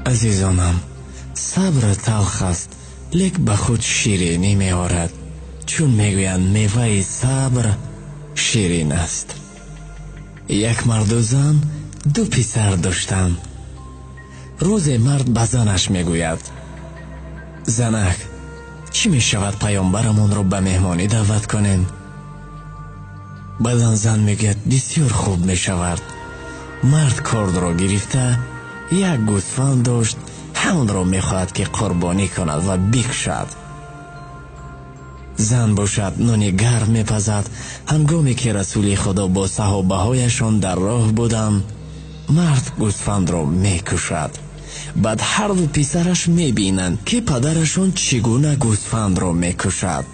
عزیزانم، صبر تلخ است لیک به خود شیرینی می آورد، چون میگویند میوه صبر شیرین است. یک مرد و زن دو پسر داشتند. روز مرد به زنش میگوید: زنک، چی می شود پیامبرمون رو به مهمانی دعوت کنیم؟ بعدن زن میگوید: بسیار خوب می شود. مرد کارد را گرفته یک گوسفند داشت، همون را میخواهد که قربانی کند و بکشد. زن باشد نانی گرم میپزد. هنگامی که رسول خدا با صحابه هایشان در راه بودند، مرد گوسفند را میکشد. بعد هر دو پسرش میبینند که پدرشان چگونه گوسفند را میکشد.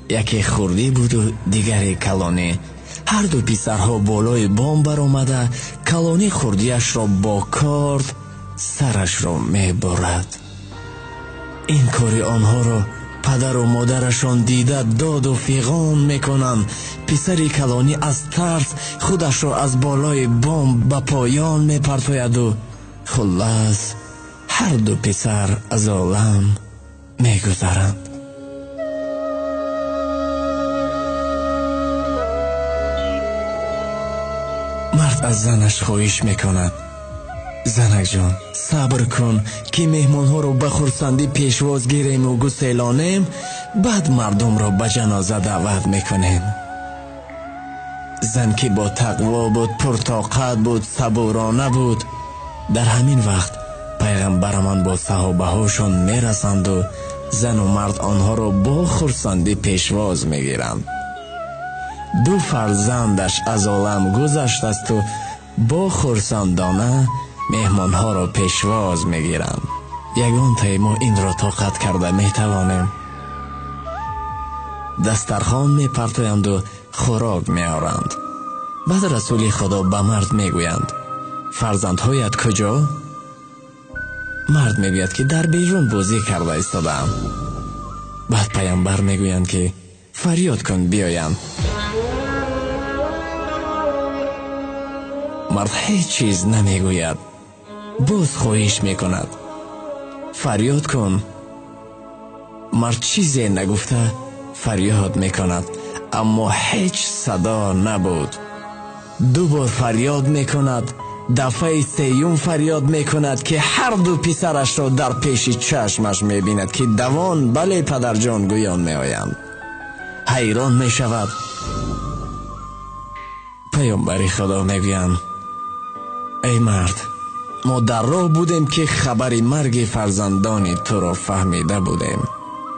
یکی خردی بود و دیگری کلانی. هر دو پسرها بالای بام برآمده کلانی خردیش را با کارد سرش را میبرد. این کاری آنها را پدر و مادرشان دیده داد و فیغان میکنند. پسری کلانی از ترس خودش را از بالای بام به پایان میپرتاید و خلاص هر دو پسر از عالم میگذرند. مرد از زنش خواهش میکند: زنک جان، صبر کن که مهمان ها رو به خرسندی پیشواز گیریم و گسیلانیم، بعد مردم را به جنازه دعوت میکنیم. زن که با تقوا بود، پرطاقت بود، صبورانه بود. در همین وقت پیغمبرمان با صحابه هاشون میرسند و زن و مرد آنها را با خرسندی پیشواز میگیرند. دو فرزندش از عالم گذشت است و با خرسندانه مهمان ها را پیشواز میگیرند. یگان تای ما این را طاقت کرده میتوانیم. دسترخوان میپرتویند و خوراک میآورند. بعد رسول خدا به مرد میگویند: فرزندهایت کجا؟ مرد میگوید که در بیرون بازی کرده ایستاده‌اند. بعد پیامبر میگویند که فریاد کن بیایند. مرد هیچ چیز نمیگوید، باز خواهش میکند: فریاد کن. مرد چیزی نگفته فریاد میکند، اما هیچ صدا نبود. دوبار فریاد میکند. دفعه سیوم فریاد میکند که هر دو پسرش را در پیش چشمش میبیند که دوان بله پدرجان گویان میآیند. حیران میشود. پیامبر خدا میگویند: ای مرد، ما در راه بودیم که خبر مرگ فرزندان تو را فهمیده بودیم.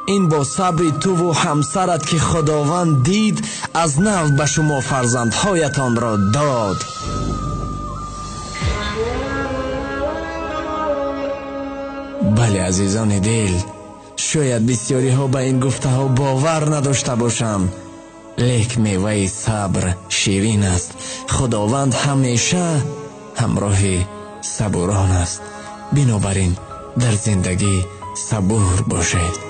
این با صبر تو و همسرت که خداوند دید از نو به شما فرزندهایتان را داد. بله عزیزان دل، شاید بسیاری ها به این گفته ها باور نداشته باشند، لیک میوه صبر شیرین است. خداوند همیشه همراه صبوران است. بنابراین در زندگی صبور باشید.